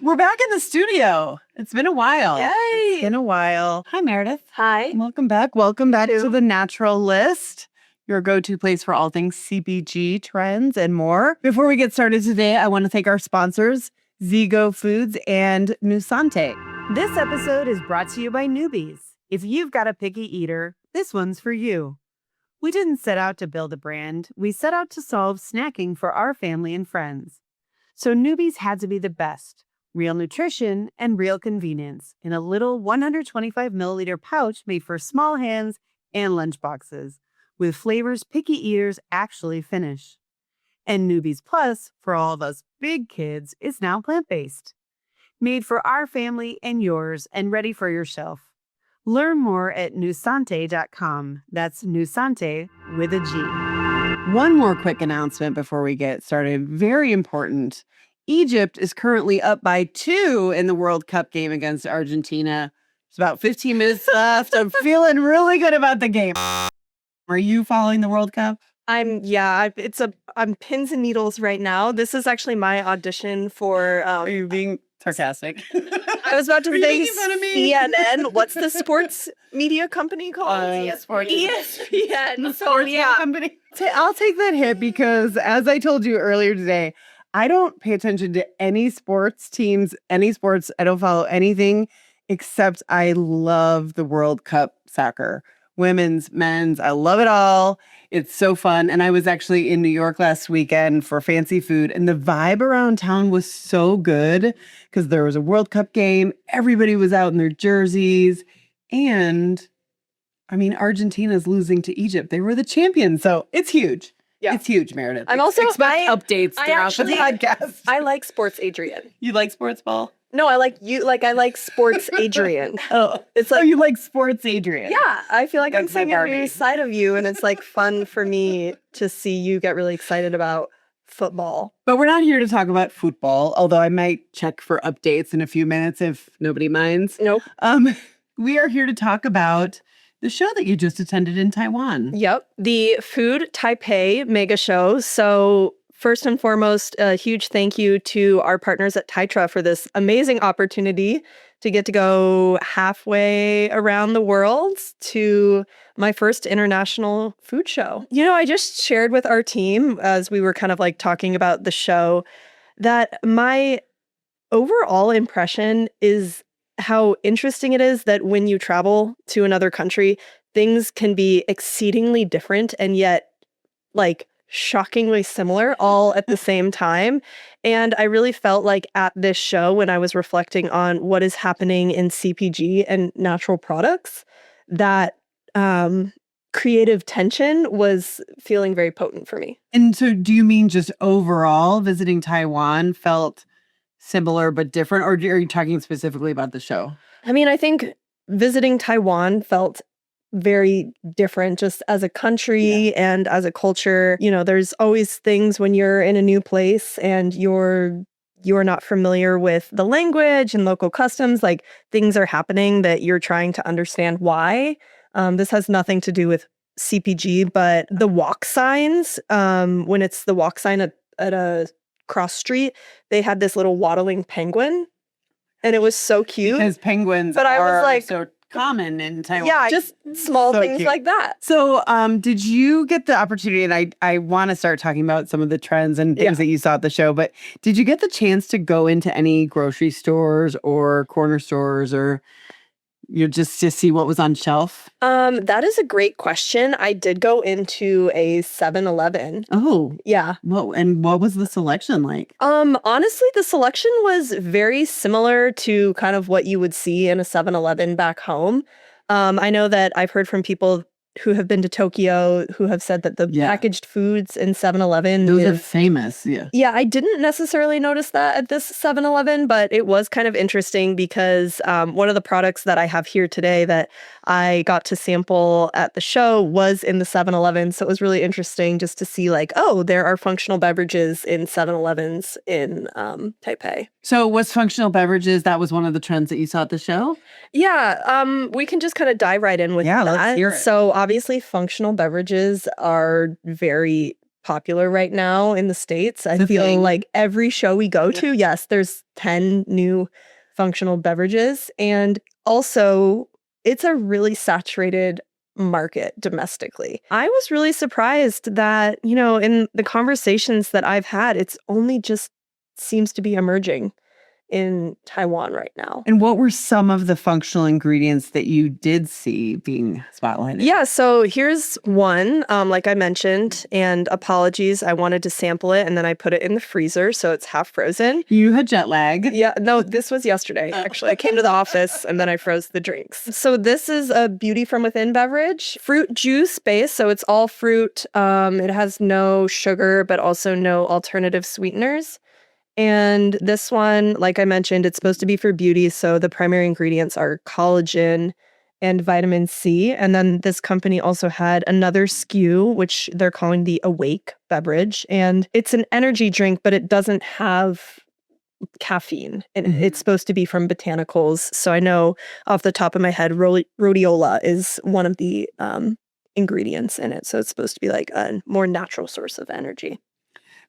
We're back in the studio. It's been a while. Yay. It's been a while. Hi, Meredith. Hi. Welcome back. Welcome back to The Natural List, your go-to place for all things CPG, trends, and more. Before we get started today, I want to thank our sponsors, ZEGO Foods and GnuSante. This episode is brought to you by Newbies. If you've got a picky eater, this one's for you. We didn't set out to build a brand. We set out to solve snacking for our family and friends. So Newbies had to be the best. Real nutrition and real convenience in a little 125 milliliter pouch made for small hands and lunchboxes, with flavors picky eaters actually finish. And Newbies Plus, for all of us big kids, is now plant-based. Made for our family and yours and ready for your shelf. Learn more at GnuSante.com. That's GnuSante with a G. One more quick announcement before we get started. Very important. Egypt is currently up by 2 in the World Cup game against Argentina. There's about 15 minutes left. I'm feeling really good about the game. Are you following the World Cup? I'm pins and needles right now. This is actually my audition for Are you being sarcastic? I was about to say making fun of me? CNN. What's the sports media company called? ESPN. So yeah, Company. I'll take that hit because, as I told you earlier today, I don't pay attention to any sports teams, any sports. I don't follow anything except I love the World Cup soccer. Women's, men's, I love it all. It's so fun. And I was actually in New York last weekend for fancy food, and the vibe around town was so good because there was a World Cup game. Everybody was out in their jerseys. And I mean, Argentina's losing to Egypt. They were the champions. So it's huge. Yeah. It's huge, Meredith. I'm also expect updates throughout the podcast. I like sports, Adrienne. You like sports ball? No, I like sports, Adrienne. It's like you like sports, Adrienne. Yeah, I feel like I'm That's my seeing a Barbie. new side of you, and it's like fun for me to see you get really excited about football. But we're not here to talk about football, although I might check for updates in a few minutes if nobody minds. Nope. We are here to talk about the show that you just attended in Taiwan. Yep, the Food Taipei Mega Show. So first and foremost, a huge thank you to our partners at Taitra for this amazing opportunity to get to go halfway around the world to my first international food show. You know, I just shared with our team as we were kind of like talking about the show that my overall impression is how interesting it is that when you travel to another country, things can be exceedingly different and yet like shockingly similar all at the same time. And I really felt like at this show, when I was reflecting on what is happening in CPG and natural products, that creative tension was feeling very potent for me. And so do you mean just overall visiting Taiwan felt similar but different, or are you talking specifically about the show? I mean, I think visiting Taiwan felt very different just as a country and as a culture. You know, there's always things when you're in a new place and you're not familiar with the language and local customs, like things are happening that you're trying to understand why. This has nothing to do with CPG, but the walk signs, when it's the walk sign at a cross street, they had this little waddling penguin, and it was so cute. Because penguins are so common in Taiwan. Yeah, just small things cute. like that. So did you get the opportunity, and I want to start talking about some of the trends and things that you saw at the show, but did you get the chance to go into any grocery stores or corner stores or just to see what was on shelf? That is a great question. I did go into a 7-Eleven. Oh. Yeah. And what was the selection like? Honestly, the selection was very similar to kind of what you would see in a 7-Eleven back home. I know that I've heard from people who have been to Tokyo who have said that the packaged foods in 7-Eleven those are famous. Yeah, I didn't necessarily notice that at this 7-Eleven, but it was kind of interesting because one of the products that I have here today that I got to sample at the show was in the 7-Eleven. So it was really interesting just to see like, oh, there are functional beverages in 7-Elevens in Taipei. So what's functional beverages? That was one of the trends that you saw at the show? Yeah, we can just kind of dive right in with that. Let's hear it. So obviously functional beverages are very popular right now in the States. I The feel thing. like every show we go to, yes, there's 10 new functional beverages. And also, it's a really saturated market domestically. I was really surprised that, in the conversations that I've had, it's only just seems to be emerging in Taiwan right now. And what were some of the functional ingredients that you did see being spotlighted? Yeah, so here's one, like I mentioned, and apologies, I wanted to sample it and then I put it in the freezer, so it's half frozen. You had jet lag. Yeah, no, this was yesterday, actually. I came to the office and then I froze the drinks. So this is a Beauty from Within beverage, fruit juice base, so it's all fruit. It has no sugar, but also no alternative sweeteners. And this one, like I mentioned, it's supposed to be for beauty. So the primary ingredients are collagen and vitamin C. And then this company also had another SKU, which they're calling the Awake beverage. And it's an energy drink, but it doesn't have caffeine. And it's supposed to be from botanicals. So I know off the top of my head, rhodiola is one of the ingredients in it. So it's supposed to be like a more natural source of energy.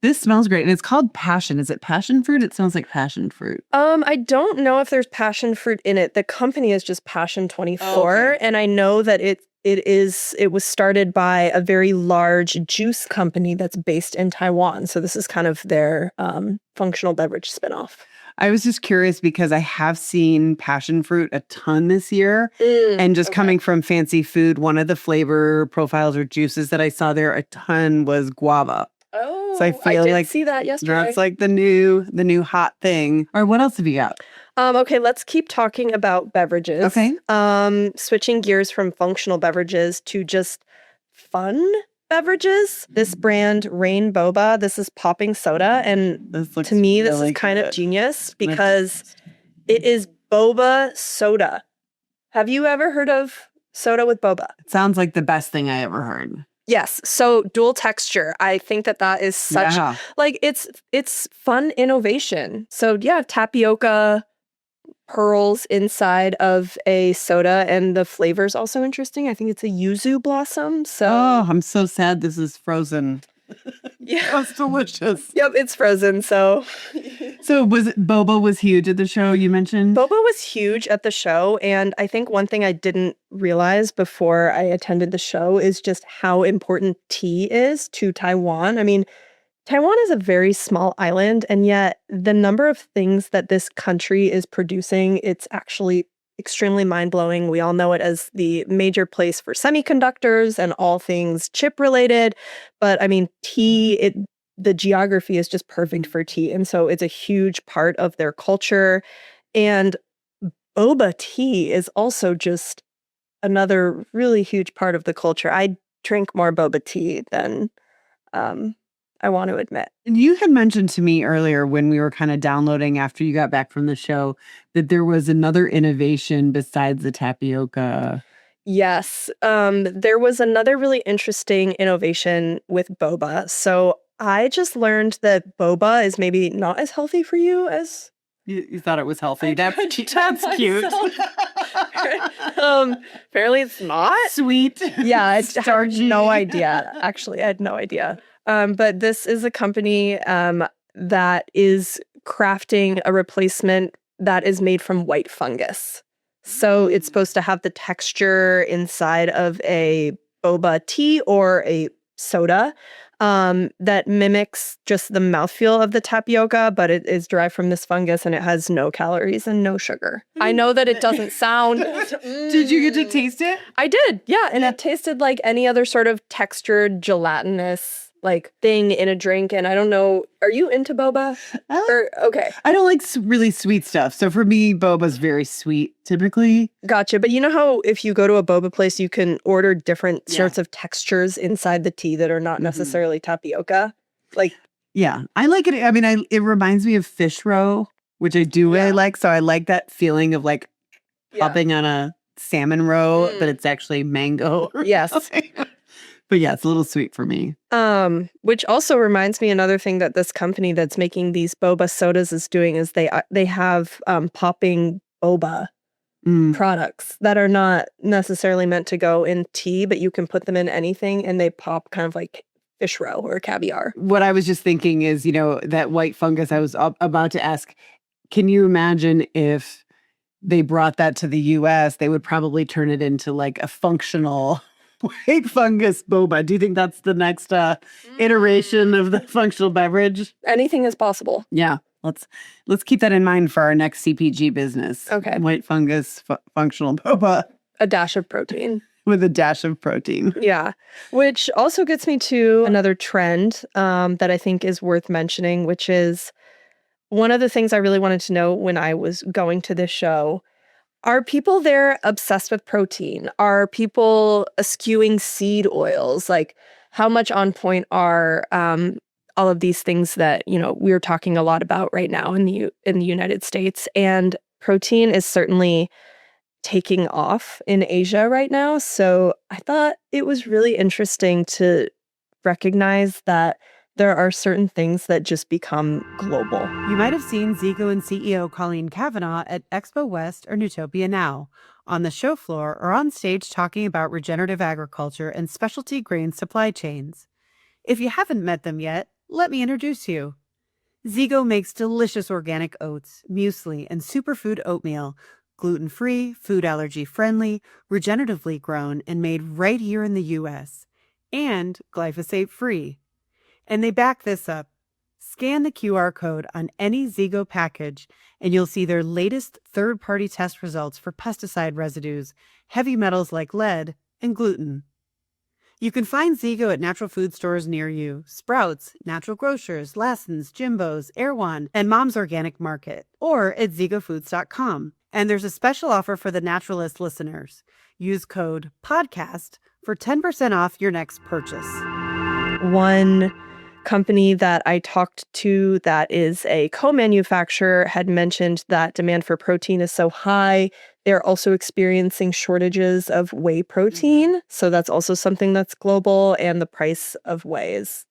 This smells great. And it's called passion. Is it passion fruit? It smells like passion fruit. I don't know if there's passion fruit in it. The company is just Passion 24. And I know that it was started by a very large juice company that's based in Taiwan. So this is kind of their functional beverage spinoff. I was just curious because I have seen passion fruit a ton this year. And just coming from fancy food, one of the flavor profiles or juices that I saw there a ton was guava. Oh, so I feel did like see that yesterday. That's like the new hot thing. All right, what else have you got? Okay, let's keep talking about beverages. Okay. Switching gears from functional beverages to just fun beverages. This brand, Rain Boba, this is popping soda. And to me, this is kind of genius because it is boba soda. Have you ever heard of soda with boba? It sounds like the best thing I ever heard. Yes. So dual texture. I think that is such like it's fun innovation. So yeah, tapioca pearls inside of a soda, and the flavor is also interesting. I think it's a yuzu blossom. So I'm so sad this is frozen. Yeah, it's delicious. Yep, it's frozen. So Boba was huge at the show you mentioned? Boba was huge at the show, and I think one thing I didn't realize before I attended the show is just how important tea is to Taiwan. I mean, Taiwan is a very small island, and yet the number of things that this country is producing, it's actually extremely mind-blowing. We all know it as the major place for semiconductors and all things chip related. But I mean, tea, the geography is just perfect for tea. And so it's a huge part of their culture. And boba tea is also just another really huge part of the culture. I drink more boba tea than I want to admit. And you had mentioned to me earlier when we were kind of downloading after you got back from the show that there was another innovation besides the tapioca. Yes. There was another really interesting innovation with boba. So I just learned that boba is maybe not as healthy for you as... You thought it was healthy. That's cute. Apparently it's not. Sweet. Yeah, I had no idea. Actually, I had no idea. But this is a company that is crafting a replacement that is made from white fungus. So it's supposed to have the texture inside of a boba tea or a soda that mimics just the mouthfeel of the tapioca, but it is derived from this fungus and it has no calories and no sugar. I know that it doesn't sound... Did you get to taste it? I did, yeah. And it tasted like any other sort of textured gelatinous like thing in a drink. And I don't know, are you into boba? Okay. I don't like really sweet stuff. So for me, boba's very sweet typically. Gotcha. But you know how if you go to a boba place, you can order different sorts of textures inside the tea that are not necessarily tapioca? Like, yeah, I like it. I mean, it reminds me of fish roe, which I do really like. So I like that feeling of like popping on a salmon roe, but it's actually mango. Yes. But yeah, it's a little sweet for me. Which also reminds me another thing that this company that's making these boba sodas is doing is they have popping boba products that are not necessarily meant to go in tea, but you can put them in anything and they pop kind of like fish roe or caviar. What I was just thinking is, that white fungus, I was about to ask, can you imagine if they brought that to the US, they would probably turn it into like a functional white fungus boba. Do you think that's the next iteration of the functional beverage? Anything is possible. Yeah. Let's keep that in mind for our next CPG business. Okay. White fungus functional boba. A dash of protein. With a dash of protein. Yeah. Which also gets me to another trend that I think is worth mentioning, which is one of the things I really wanted to know when I was going to this show. Are people there obsessed with protein? Are people eschewing seed oils? Like, how much on point are all of these things that, we're talking a lot about right now in the United States? And protein is certainly taking off in Asia right now. So I thought it was really interesting to recognize that there are certain things that just become global. You might have seen ZEGO and CEO Colleen Cavanaugh at Expo West or Newtopia Now, on the show floor or on stage talking about regenerative agriculture and specialty grain supply chains. If you haven't met them yet, let me introduce you. ZEGO makes delicious organic oats, muesli, and superfood oatmeal, gluten-free, food allergy-friendly, regeneratively grown, and made right here in the U.S., and glyphosate-free. And they back this up. Scan the QR code on any ZEGO package, and you'll see their latest third-party test results for pesticide residues, heavy metals like lead, and gluten. You can find ZEGO at natural food stores near you, Sprouts, Natural Grocers, Lassen's, Jimbo's, Erewhon, and Mom's Organic Market, or at ZEGOFoods.com. And there's a special offer for the Naturalist listeners. Use code PODCAST for 10% off your next purchase. One company that I talked to that is a co-manufacturer had mentioned that demand for protein is so high. They're also experiencing shortages of whey protein. So that's also something that's global. And the price of whey is,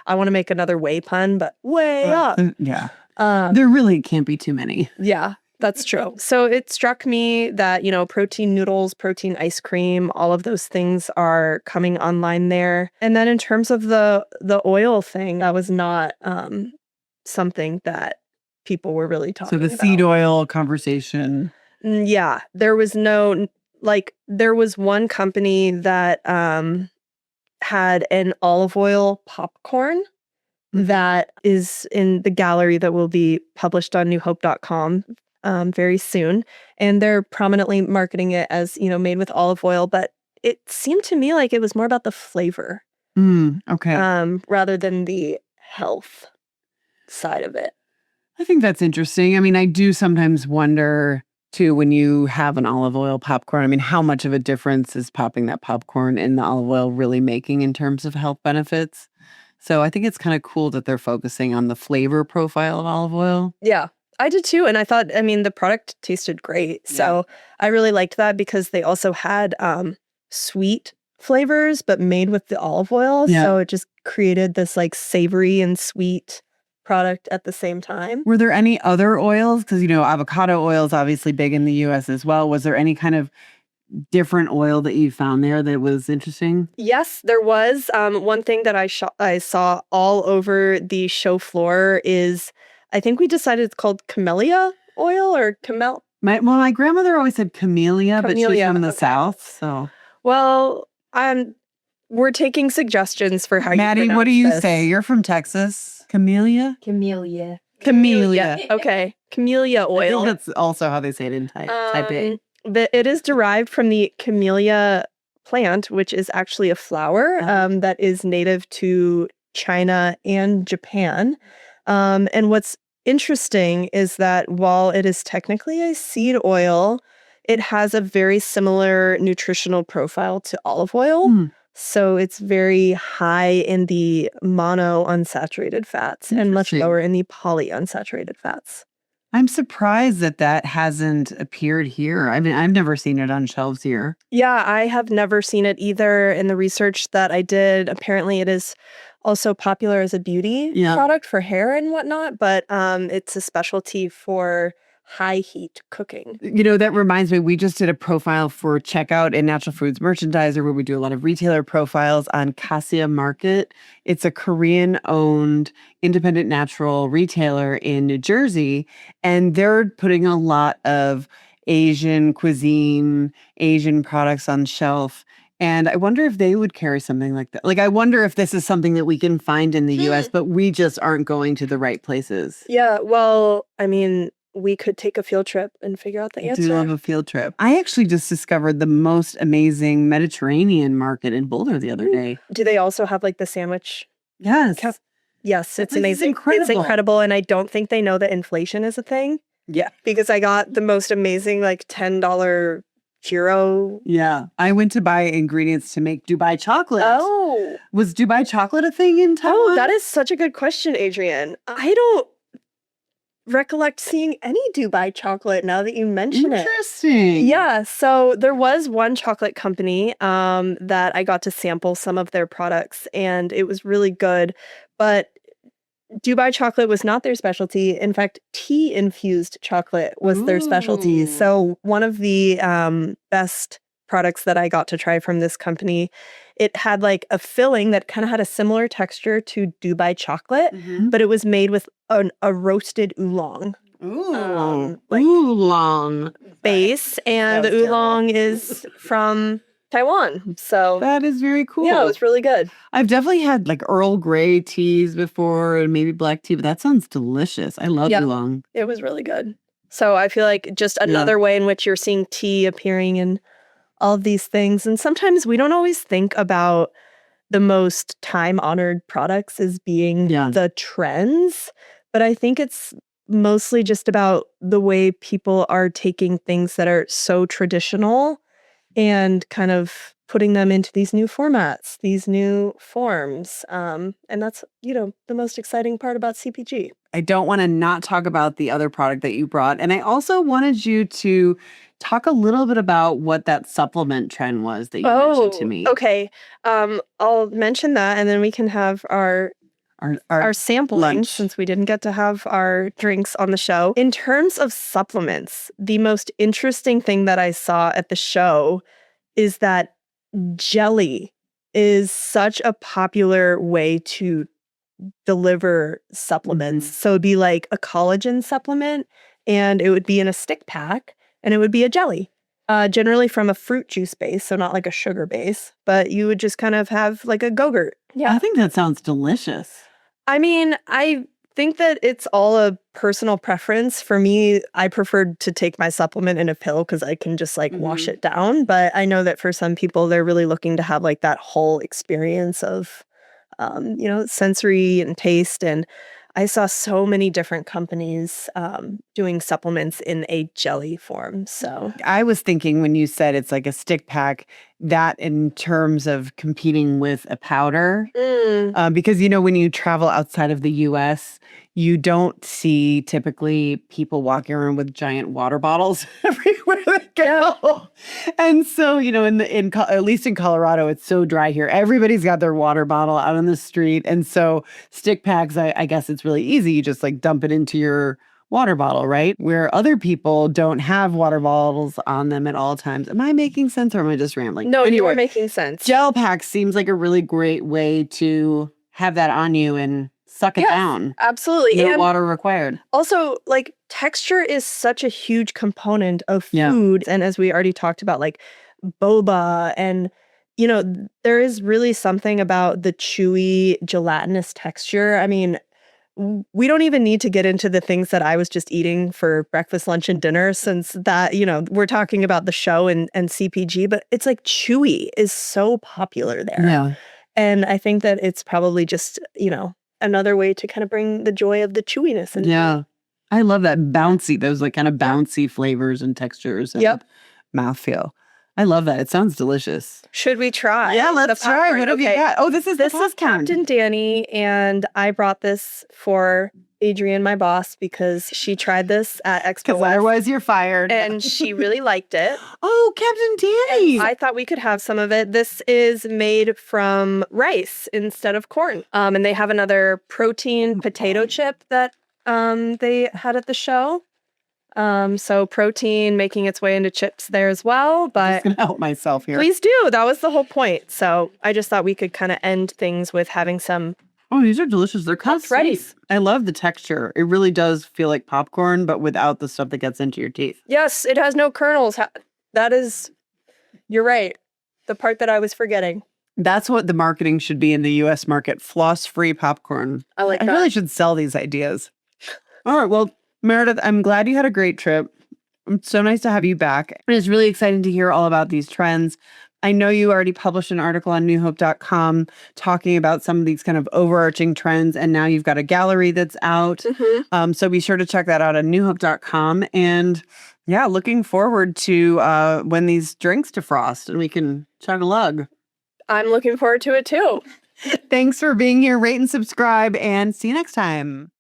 I want to make another whey pun, but way up. Yeah. There really can't be too many. Yeah. That's true. So it struck me that, protein noodles, protein ice cream, all of those things are coming online there. And then in terms of the oil thing, that was not something that people were really talking about. So the seed oil conversation. Yeah. There was there was one company that had an olive oil popcorn that is in the gallery that will be published on newhope.com. Very soon. And they're prominently marketing it as, made with olive oil. But it seemed to me like it was more about the flavor. Okay. Rather than the health side of it. I think that's interesting. I mean, I do sometimes wonder, too, when you have an olive oil popcorn, how much of a difference is popping that popcorn in the olive oil really making in terms of health benefits? So I think it's kind of cool that they're focusing on the flavor profile of olive oil. Yeah. I did too. And I thought, the product tasted great. So I really liked that because they also had sweet flavors, but made with the olive oil. Yeah. So it just created this savory and sweet product at the same time. Were there any other oils? Because, avocado oil is obviously big in the U.S. as well. Was there any kind of different oil that you found there that was interesting? Yes, there was. One thing that I saw all over the show floor is, I think we decided it's called camellia oil or My grandmother always said camellia, but she's from the South, so. Well, we're taking suggestions for how Maddie, you pronounce what do you this. say? You're from Texas. Camellia? Camellia. Camellia. Okay. Camellia oil. I think that's also how they say it in Taipei. But it is derived from the camellia plant, which is actually a flower that is native to China and Japan. And what's interesting is that while it is technically a seed oil, it has a very similar nutritional profile to olive oil. So it's very high in the monounsaturated fats and much lower in the polyunsaturated fats. I'm surprised that hasn't appeared here. I've never seen it on shelves here. Yeah, I have never seen it either. In the research that I did, apparently it is also popular as a beauty product for hair and whatnot, but it's a specialty for high heat cooking. That reminds me, we just did a profile for Checkout and Natural Foods Merchandiser where we do a lot of retailer profiles on Cassia Market. It's a Korean-owned independent natural retailer in New Jersey, and they're putting a lot of Asian cuisine, Asian products on shelf. And I wonder if they would carry something like that. Like, I wonder if this is something that we can find in the US, but we just aren't going to the right places. Yeah, well, I mean, we could take a field trip and figure out the answer. I do love a field trip. I actually just discovered the most amazing Mediterranean market in Boulder the other day. Do they also have like the sandwich? Yes. Yes, it's amazing. Incredible. It's incredible. And I don't think they know that inflation is a thing. Yeah. Because I got the most amazing like $10 hero. Yeah. I went to buy ingredients to make Dubai chocolate. Oh. Was Dubai chocolate a thing in Taiwan? Oh, that is such a good question, Adrienne. I don't recollect seeing any Dubai chocolate now that you mention it. Interesting. Yeah, so there was one chocolate company that I got to sample some of their products, and it was really good. But Dubai chocolate was not their specialty. In fact, tea-infused chocolate was their specialty. So one of the best products that I got to try from this company, it had like a filling that kind of had a similar texture to Dubai chocolate, but it was made with a roasted oolong. Oolong Base, and the oolong is from Taiwan. So that is very cool. Yeah, it was really good. I've definitely had like Earl Grey teas before and maybe black tea, but that sounds delicious. I love oolong. It was really good. So I feel like just another way in which you're seeing tea appearing in all of these things. And sometimes we don't always think about the most time-honored products as being the trends, but I think it's mostly just about the way people are taking things that are so traditional and kind of putting them into these new formats, these new forms. And that's, the most exciting part about CPG. I don't want to not talk about the other product that you brought. And I also wanted you to talk a little bit about what that supplement trend was that you mentioned to me. Okay. I'll mention that, and then we can have our sampling lunch, since we didn't get to have our drinks on the show. In terms of supplements, the most interesting thing that I saw at the show is that jelly is such a popular way to deliver supplements. So it'd be like a collagen supplement, and it would be in a stick pack, and it would be a jelly. Generally from a fruit juice base, so not like a sugar base, but you would just kind of have like a Go-Gurt. Yeah. I think that sounds delicious. I mean, I think that it's all a personal preference. For me, I preferred to take my supplement in a pill because I can just like wash it down. But I know that for some people, they're really looking to have like that whole experience of, sensory and taste. And I saw so many different companies doing supplements in a jelly form. So I was thinking when you said it's like a stick pack, that in terms of competing with a powder, because, when you travel outside of the US, you don't see typically people walking around with giant water bottles everywhere they go. And so, at least in Colorado, it's so dry here. Everybody's got their water bottle out on the street. And so stick packs, I guess it's really easy. You just like dump it into your water bottle, right? Where other people don't have water bottles on them at all times. Am I making sense or am I just rambling? No, you are making sense. Gel pack seems like a really great way to have that on you and suck it down. Absolutely. No water required. Also, like, texture is such a huge component of food. And as we already talked about, like boba and, there is really something about the chewy, gelatinous texture. I mean, we don't even need to get into the things that I was just eating for breakfast, lunch, and dinner, since that, we're talking about the show and CPG, but it's like chewy is so popular there. Yeah. And I think that it's probably just, another way to kind of bring the joy of the chewiness into it. I love that bouncy, those like kind of bouncy flavors and textures and mouthfeel. I love that. It sounds delicious. Should we try? Yeah, let's try. What have you got? Oh, this is Captain Danny, and I brought this for Adrienne, my boss, because she tried this at Expo Because West, otherwise you're fired. and she really liked it. Oh, Captain Danny. I thought we could have some of it. This is made from rice instead of corn. And they have another protein potato chip that they had at the show. So protein making its way into chips there as well. I'm But just going to help myself here. please do. That was the whole point. So I just thought we could kind of end things with having some. Oh, these are delicious. They're kind of ready. sweet. I love the texture. It really does feel like popcorn, but without the stuff that gets into your teeth. Yes, it has no kernels. That is, you're right. The part that I was forgetting. That's what the marketing should be in the U.S. market. Floss-free popcorn. I like I that. really should sell these ideas. All right. Well, Meredith, I'm glad you had a great trip. It's so nice to have you back. And it's really exciting to hear all about these trends. I know you already published an article on newhope.com talking about some of these kind of overarching trends. And now you've got a gallery that's out. Mm-hmm. So be sure to check that out on newhope.com. And yeah, looking forward to when these drinks defrost and we can chug a lug. I'm looking forward to it too. Thanks for being here. Rate and subscribe and see you next time.